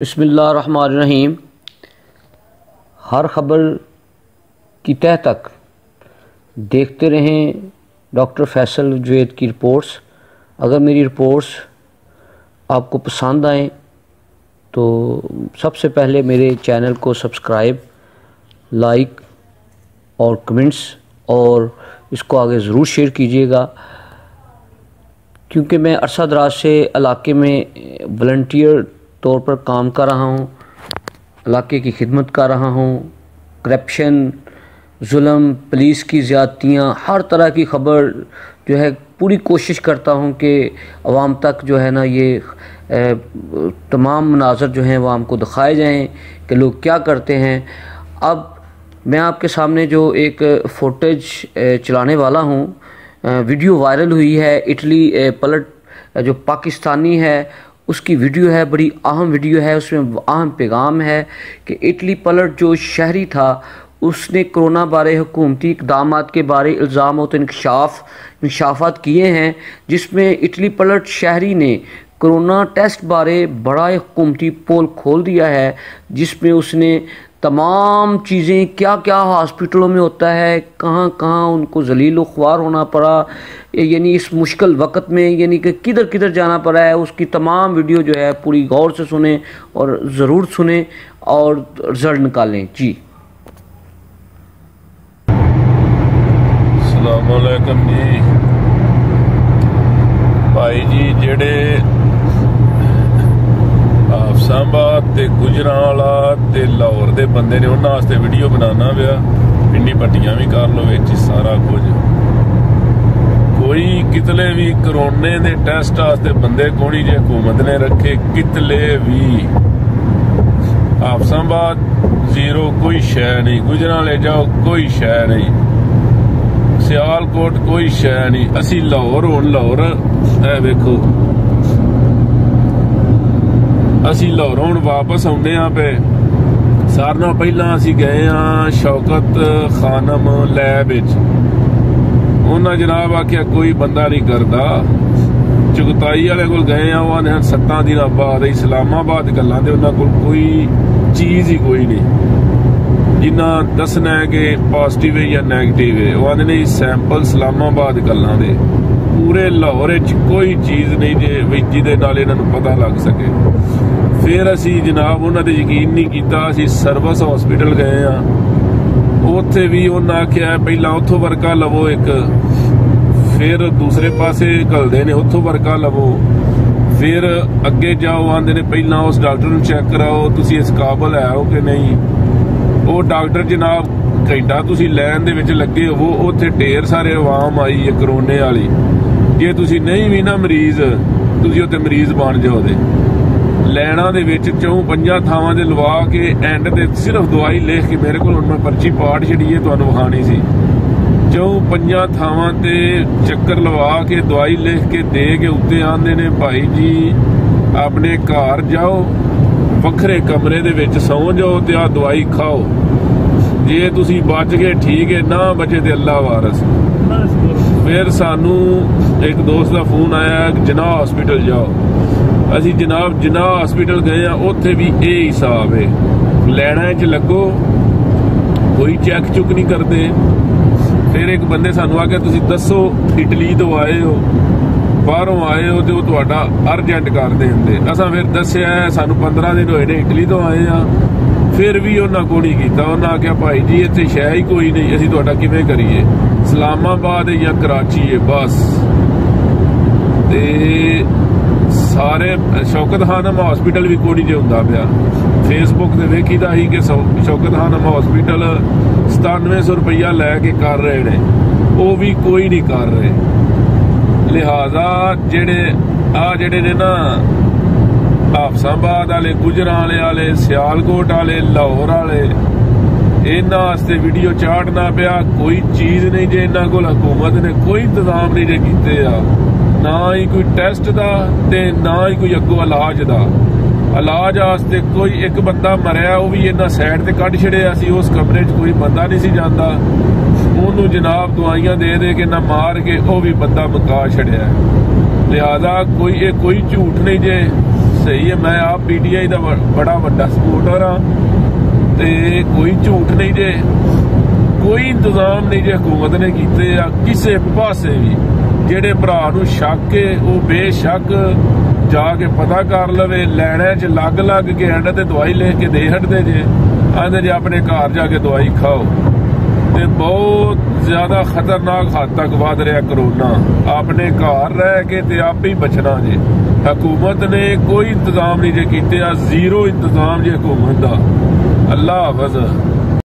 बिस्मिल्लाहिर्रहमानिर्रहीम। हर ख़बर की तह तक देखते रहें डॉक्टर फैसल जुवैद की रिपोर्ट्स। अगर मेरी रिपोर्ट्स आपको पसंद आएँ तो सबसे पहले मेरे चैनल को सब्सक्राइब, लाइक और कमेंट्स और इसको आगे ज़रूर शेयर कीजिएगा, क्योंकि मैं अरसा दराज से इलाके में वॉलंटियर तौर पर काम कर रहा हूँ, इलाके की खिदमत कर रहा हूँ। करप्शन, जुल्म, पुलिस की ज़्यादतियाँ, हर तरह की ख़बर जो है पूरी कोशिश करता हूँ कि आवाम तक जो है ना ये तमाम मनाज़र जो हैं वो हमको दिखाए जाएँ कि लोग क्या करते हैं। अब मैं आपके सामने जो एक फुटेज चलाने वाला हूँ, वीडियो वायरल हुई है। इटली पलट जो पाकिस्तानी है उसकी वीडियो है, बड़ी अहम वीडियो है। उसमें अहम पैगाम है कि इटली पलट जो शहरी था उसने कोरोना बारे हुकूमती इक़दामात के बारे इल्ज़ाम और इंकशाफात किए हैं, जिसमें इटली पलट शहरी ने कोरोना टेस्ट बारे बड़ा हुकूमती पोल खोल दिया है, जिसमें उसने तमाम चीज़ें क्या क्या हॉस्पिटलों में होता है, कहाँ कहाँ उनको ज़लील ख्वार होना पड़ा, यानी इस मुश्किल वक्त में, यानी कि किधर किधर जाना पड़ा है। उसकी तमाम वीडियो जो है पूरी गौर से सुने और ज़रूर सुने और रिज़ल्ट निकालें। जी अस्सलाम वालेकुम जी भाई जी, जेड़े हाफसाबाद ते गुजरांवाला ते लाहौर दे बंदे ने उन्हां वास्ते वीडियो बनाना पिया। पिंडी पट्टियां भी कर लो विच सारा कुछ। कोई कितले भी करोने दे टेस्ट वास्ते बंदे कोनी जे हुकूमत ने रखे, कितले भी। हाफसाबाद जीरो, कोई शै नहीं। गुजरांवाले जाओ, कोई शै नहीं। सियालकोट कोई शै नहीं। असी लाहौर हुण लाहौर ऐ वेखो, असी लाहौरों हुण वापस आउंदे आ पे। सारे नाल पहलां असी गए हाँ शौकत खानम लैब विच। उन्हां जनाब आख्या कोई बंदा नहीं करदा। चुगताई वाले कोल गए हाँ, वो आने 7 दिन बाद। इस्लामाबाद गल्लां ते उन्हां कोल कोई चीज़ ही कोई नहीं जिन्ना दसना है कि पॉजिटिव है या नैगेटिव है। वो आने नहीं सैंपल इस्लामाबाद गल्लां दे। पूरे लाहौर कोई चीज़ नहीं जे जिहदे नाल इन्हां नूं पता लग सके। फिर असी जनाब उन्हां ते यकीन नहीं कीता। असी सर्विस हॉस्पिटल गए हाँ, उत्थे भी उन्हां आख्या पहलां उत्थों वर्का लवो एक, फिर दूसरे पासे घलदे ने उत्थों वर्का लवो, फिर अगे जाओ आंदे ने पहलां उस डॉक्टर नूं चैक कराओ तुसीं इस काबल है हो कि नहीं। वो डॉक्टर जनाब घंटा तुसीं लैन दे विच लगे हो, उत्थे ढेर सारे आवाम आई है करोने वाली। जे तुसीं नहीं भी ना मरीज, तुसीं उत्थे मरीज बन जाओ दे। लैना दे विच 4-5 थावां दे लवा के एंड ते सिर्फ दवाई लिख के मेरे कोल मैं पर्ची पाट छड़ी है तुहानूं विखाणी सी। 4-5 थावां ते चक्कर लवा के दवाई लिख के दे के उत्ते आंदे ने भाई जी अपने घर जाओ, वखरे कमरे दे विच सौ जाओ ते आ दवाई खाओ। जे तुसीं बच गए ठीक है, ना बचे ते अल्लाह वारस। फिर सानू एक दोस्त का फोन आया जिन्ना हॉस्पिटल जाओ। असी जनाब जिन्ना हॉस्पिटल गए हैं, उत्थे भी यही हिसाब है। लैना च लगो, कोई चेक चुक नहीं करते। फिर एक बंदे सानू आख्या तुसीं दसो इटली तो आए हो, बाहरों आए हो तो तुहाडा अर्जेंट कर देंदे। असां फिर दस्सिया सानू 15 दिन होए ने इटली तो आए हाँ। फिर भी उन्हां कोई नहीं कीता। उन्हां आख्या भाई जी इत्थे शै ही कोई नहीं, असीं तुहाडा किवें करिए, इस्लामाबाद है या कराची है बस। ते सारे शौकत खानम हॉस्पिटल भी कोई जे हुंदा पिया। फेसबुक ते वेखीदा ही कि शौकत खानम हॉस्पिटल 9700 रुपया लैके कर रहे ने, वो भी कोई नहीं कर रहे। लिहाजा जेड़े ने ना हाफसाबाद वाले, गुजरांवाले वाले, सियालकोट वाले, लाहौर वाले, इन्हां वास्ते वीडियो चाढ़ना पिया। कोई चीज़ नहीं जे इन्हां कोल हुकूमत ने कोई इंतजाम नहीं जे कीते आ, ना ही कोई टेस्ट दा ते ना ही कोई अगों इलाज दा। इलाज वास्ते कोई एक बंदा मरिया, वो भी इन्हां साइड ते कढ छड़िया सी। उस कमरे च कोई बंदा नहीं सी जांदा, ओनू जनाब दवाइयां दे दे के ना मार के वो भी बंदा मुका छड़िया। लिहाजा कोई झूठ नहीं जे सही है। मैं आप PTI का बड़ा वड्डा सपोर्टर हाँ, ते कोई झूठ नहीं जे, कोई इंतजाम नहीं जे हुकूमत ने कीते आ किसी पासे भी। जेड़े भरा नूं शक है वो बेशक जाके पता कर लवे, लैने च लग के एंड ते दवाई लिख के दे हटदे जे, आंदे जे अपने घर जाके दवाई खाओ। ते बहुत ज्यादा खतरनाक हद तक वध रहा करोना। अपने घर रह के ते आप ही बचना जे। हुकूमत ने कोई इंतजाम नहीं जे कीते, जीरो इंतजाम जे हुकूमत दा। अल्लाह हाफिज़।